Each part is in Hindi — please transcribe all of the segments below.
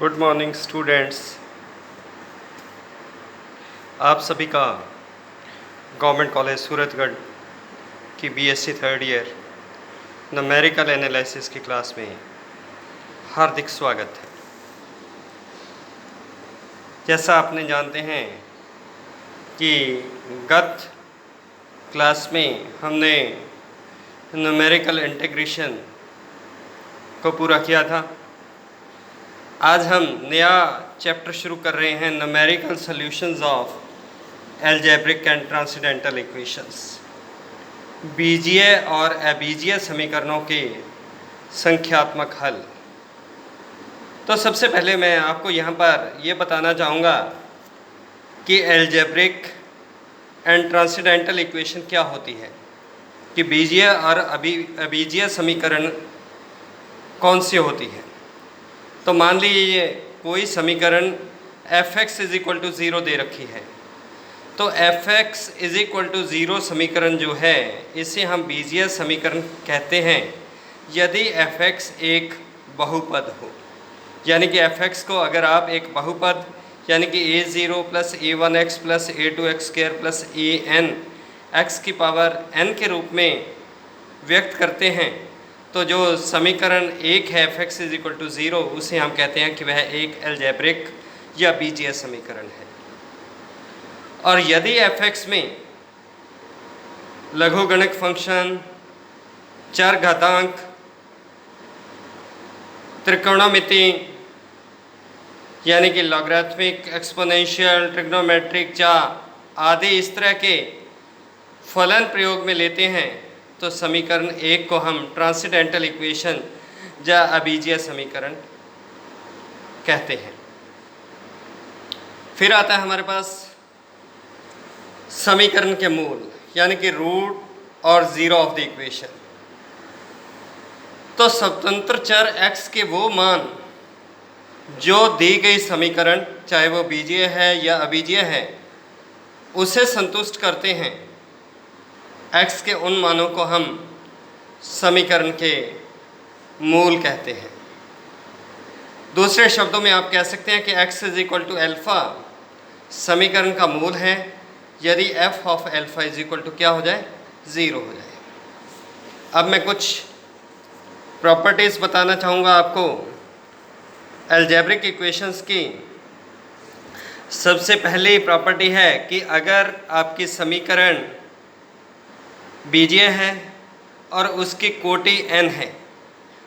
Good morning students. आप सभी का गवर्नमेंट कॉलेज सूरतगढ़ की BSc third year numerical analysis की क्लास में हार्दिक स्वागत है। जैसा आपने जानते हैं कि गत क्लास में हमने न्यूमेरिकल इंटीग्रेशन को पूरा किया था। आज हम नया चैप्टर शुरू कर रहे हैं, numerical solutions of algebraic and transcendental equations, बीजीय और अबीजीय समीकरणों के संख्यात्मक हल। तो सबसे पहले मैं आपको यहाँ पर ये बताना चाहूँगा कि अलजेब्रिक एंड ट्रांसेंडेंटल इक्वेशन क्या होती है, कि बीजीय और अबीजीय समीकरण कौन सी होती है। तो मान लीजिए कोई समीकरण f(x) = 0 दे रखी है, तो f(x) = 0 समीकरण जो है इसे हम बीजीय समीकरण कहते हैं यदि f(x) एक बहुपद हो। यानी कि f(x) को अगर आप एक बहुपद यानी कि a0 + a1x + a2x² + an x⁴n के रूप में व्यक्त करते हैं, तो जो समीकरण एक है f(x) = 0 उसे हम कहते हैं कि वह एक अलजेब्रिक या बीजीय समीकरण है। और यदि f(x) में लघुगणक फंक्शन, चरघातांक, त्रिकोणमिति यानी कि लॉगरिथमिक, एक्सपोनेंशियल, ट्रिग्नोमेट्रिक या आदि इस तरह के फलन प्रयोग में लेते हैं, तो समीकरण एक को हम ट्रांसेंडेंटल इक्वेशन या अबीजीय समीकरण कहते हैं। फिर आता है हमारे पास समीकरण के मूल यानी कि रूट और ज़ीरो ऑफ द इक्वेशन। तो स्वतंत्र चर x के वो मान जो दी गई समीकरण चाहे वो बीजीय है या अबीजीय है उसे संतुष्ट करते हैं, x के उन मानों को हम समीकरण के मूल कहते हैं। दूसरे शब्दों में आप कह सकते हैं कि x = α समीकरण का मूल है यदि f(α) क्या हो जाए, 0 हो जाए। अब मैं कुछ प्रॉपर्टीज़ बताना चाहूँगा आपको अलजेब्रिक इक्वेशंस की। सबसे पहली प्रॉपर्टी है कि अगर आपकी समीकरण बीजीय है और उसकी कोटि n है,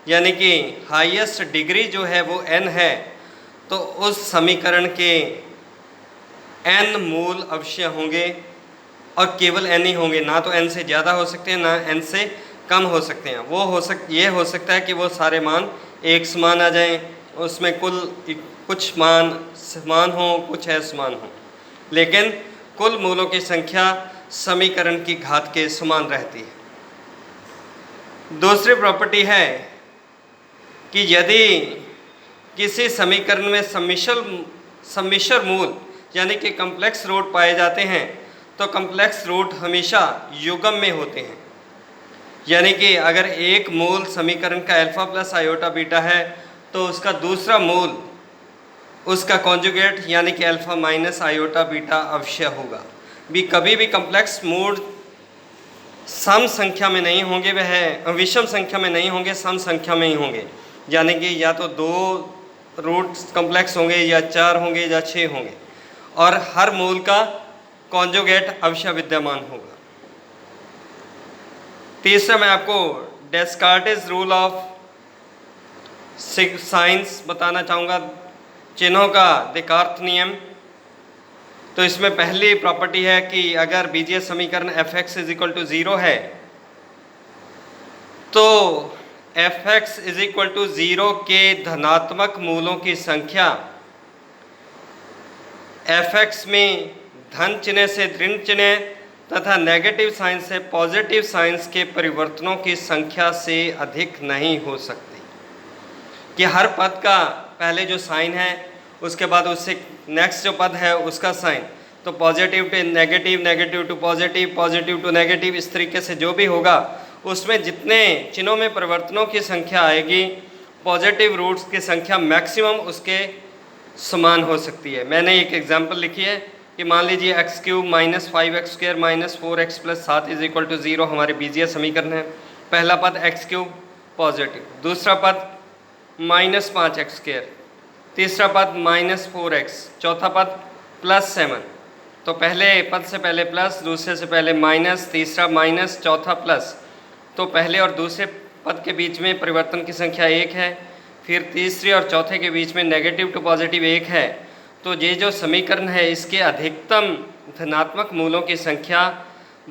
यानी कि हाईएस्ट डिग्री जो है वो n है, तो उस समीकरण के n मूल अवश्य होंगे और केवल n ही होंगे, ना तो n से ज़्यादा हो सकते हैं ना n से कम हो सकते हैं। ये हो सकता है कि वो सारे मान एक समान आ जाएं, उसमें कुछ मान समान हों, कुछ असमान हों, लेकिन कुल मूलों की संख्या समीकरण की घात के समान रहती है। दूसरी प्रॉपर्टी है कि यदि किसी समीकरण में सम्मिश्र मूल यानी कि कम्प्लेक्स रूट पाए जाते हैं, तो कम्प्लेक्स रूट हमेशा युग्म में होते हैं। यानी कि अगर एक मूल समीकरण का अल्फ़ा + आयोटा बीटा है, तो उसका दूसरा मूल उसका कॉन्जुगेट यानी कि अल्फ़ा - आयोटा बीटा अवश्य होगा। कभी भी कम्प्लेक्स मूल सम संख्या में नहीं होंगे, वह विषम संख्या में नहीं होंगे, सम संख्या में ही होंगे। यानी कि या तो 2 रूट कम्प्लेक्स होंगे या 4 होंगे या 6 होंगे, और हर मूल का कॉन्जुगेट अवश्य विद्यमान होगा। तीसरा मैं आपको डेस्कार्टेस रूल ऑफ साइंस बताना चाहूँगा, चिन्हों का देकार्त नियम। तो इसमें पहली प्रॉपर्टी है कि अगर बीजीय समीकरण f(x) = 0 है, तो f(x) = 0 के धनात्मक मूलों की संख्या f(x) में धन चिन्ह से ऋण चिन्ह तथा नेगेटिव साइन से पॉजिटिव साइंस के परिवर्तनों की संख्या से अधिक नहीं हो सकती। कि हर पद का पहले जो साइन है उसके बाद उससे नेक्स्ट जो पद है उसका साइन, तो positive to negative, negative to positive, positive to negative, इस तरीके से जो भी होगा उसमें जितने चिन्हों में परिवर्तनों की संख्या आएगी, पॉजिटिव रूट्स की संख्या मैक्सिमम उसके समान हो सकती है। मैंने एक एग्जांपल लिखी है कि मान लीजिए x cube minus 5x² minus 4x plus 7 is equal to 0 हमारे बीजीय समीकरण है। पहला पद एक्स क्यूब पॉजिटिव, दूसरा पद माइनस 5x², तीसरा पद माइनस 4x, चौथा पद प्लस 7। तो पहले पद से पहले प्लस, दूसरे से पहले माइनस, तीसरा माइनस, चौथा प्लस। तो पहले और दूसरे पद के बीच में परिवर्तन की संख्या 1 है, फिर तीसरे और चौथे के बीच में नेगेटिव टू पॉजिटिव 1 है। तो ये जो समीकरण है इसके अधिकतम धनात्मक मूलों की संख्या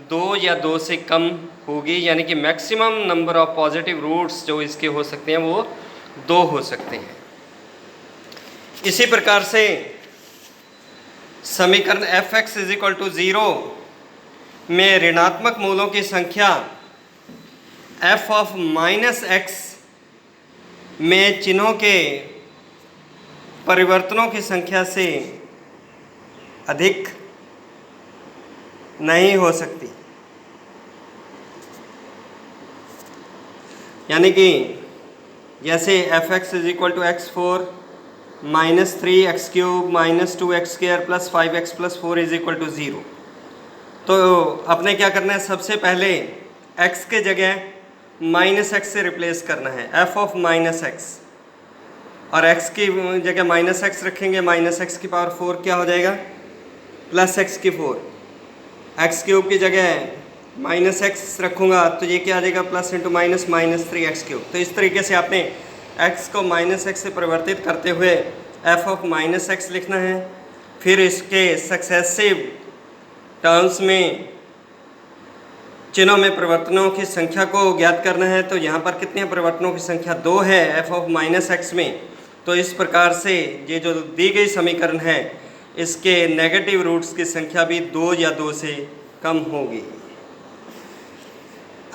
2 या 2 से कम होगी, यानी कि maximum number of positive roots जो इसके हो सकते हैं वो 2 हो सकते हैं। इसी प्रकार से समीकरण f(x) इज इक्वल टू 0 में ऋणात्मक मूलों की संख्या f ऑफ माइनस एक्स में चिन्हों के परिवर्तनों की संख्या से अधिक नहीं हो सकती। यानी कि जैसे f(x) is equal to x4 minus 3x³ minus 2x² plus 5x plus 4 is equal to 0। तो अपने क्या करना है, सबसे पहले x के जगह माइनस एक्स से रिप्लेस करना है, f ऑफ माइनस एक्स, और x की जगह माइनस एक्स रखेंगे, माइनस एक्स की पावर 4 क्या हो जाएगा, प्लस एक्स की 4। एक्स क्यूब की जगह माइनस एक्स रखूँगा तो ये क्या आ जाएगा, plus into minus minus 3x³। तो इस तरीके से आपने x को माइनस एक्स से परिवर्तित करते हुए f ऑफ माइनस एक्स लिखना है। फिर इसके सक्सेसिव टर्म्स में चिन्हों में परिवर्तनों की संख्या को ज्ञात करना है। तो यहाँ पर कितने परिवर्तनों की संख्या 2 है f ऑफ माइनस एक्स में। तो इस प्रकार से ये जो दी गई समीकरण है इसके नेगेटिव रूट्स की संख्या भी 2 या 2 से कम होगी।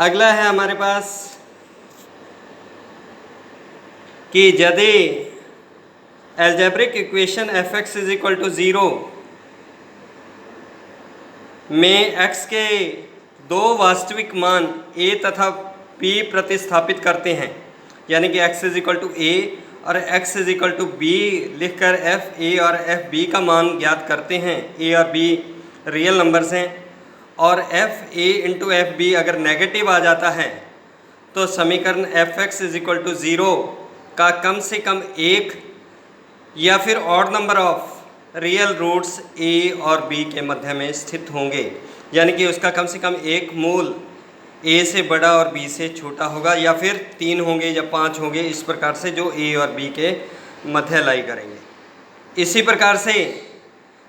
अगला है हमारे पास कि यदि algebraic equation f(x) is equal to 0 में x के दो वास्तविक मान a तथा b प्रतिस्थापित करते हैं, यानी कि x is equal to a और x is equal to b लिखकर f a और f b का मान ज्ञात करते हैं। a और b रियल नंबर्स हैं और f a into f b अगर नेगेटिव आ जाता है तो समीकरण f(x) इज इक्वल टू 0 का कम से कम एक या फिर odd number of real roots a और b के मध्य में स्थित होंगे, यानी कि उसका कम से कम एक मूल a से बड़ा और b से छोटा होगा, या फिर 3 होंगे या 5 होंगे, इस प्रकार से जो a और b के मध्य लाई करेंगे। इसी प्रकार से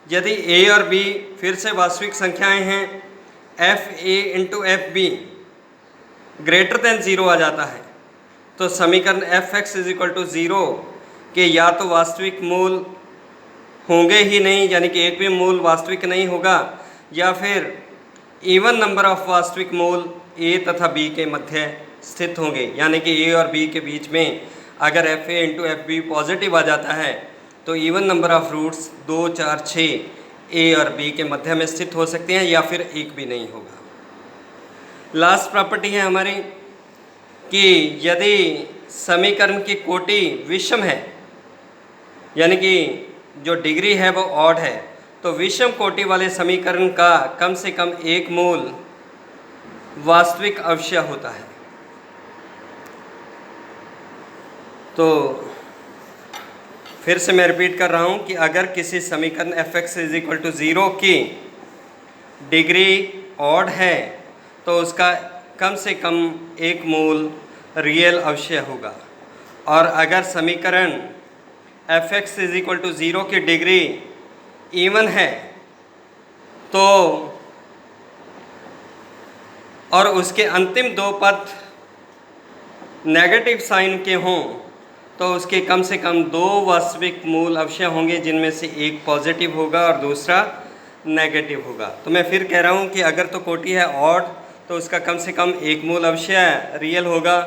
यदि a और b फिर से वास्तविक संख्याएं हैं, f a into f b greater than 0 आ जाता है तो समीकरण f(x) इज इक्वल टू 0 के या तो वास्तविक मूल होंगे ही नहीं, यानी कि एक भी मूल वास्तविक नहीं होगा, या फिर इवन नंबर ऑफ वास्तविक मूल a तथा b के मध्य स्थित होंगे, यानी कि a और b के बीच में अगर f a into f b positive आ जाता है तो even number of roots 2, 4, 6 a और b के मध्य में स्थित हो सकते हैं, या फिर एक भी नहीं होगा। लास्ट प्रॉपर्टी है हमारी कि यदि समीकरण की कोटि विषम है, यानी कि जो डिग्री है वो ऑड है, तो विषम कोटि वाले समीकरण का कम से कम एक मूल वास्तविक अवश्य होता है। तो फिर से मैं रिपीट कर रहा हूँ कि अगर किसी समीकरण f(x) इज इक्वल टू 0 की डिग्री ऑड है तो उसका कम से कम एक मूल रियल अवश्य होगा, और अगर समीकरण f(x) इज इक्वल टू 0 की डिग्री इवन है तो और उसके अंतिम दो पद नेगेटिव साइन के हों तो उसके कम से कम 2 वास्तविक मूल अवश्य होंगे, जिनमें से एक पॉजिटिव होगा और दूसरा नेगेटिव होगा। तो मैं फिर कह रहा हूँ कि अगर तो कोटि है ऑड तो उसका कम से कम एक मूल अवश्य रियल होगा,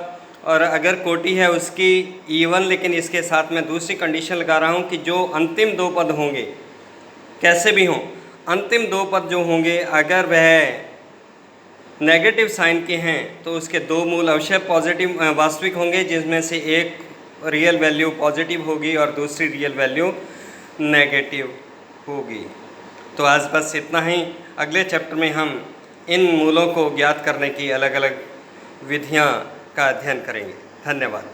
और अगर कोटि है उसकी इवन, लेकिन इसके साथ मैं दूसरी कंडीशन लगा रहा हूँ कि जो अंतिम 2 पद होंगे कैसे भी हों, अंतिम 2 पद जो होंगे अगर वह नेगेटिव साइन के हैं तो उसके 2 मूल अवश्य पॉजिटिव वास्तविक होंगे, जिसमें से एक रियल वैल्यू पॉजिटिव होगी और दूसरी रियल वैल्यू नेगेटिव होगी। तो आज बस इतना ही। अगले चैप्टर में हम इन मूलों को ज्ञात करने की अलग अलग विधियां का अध्ययन करेंगे। धन्यवाद।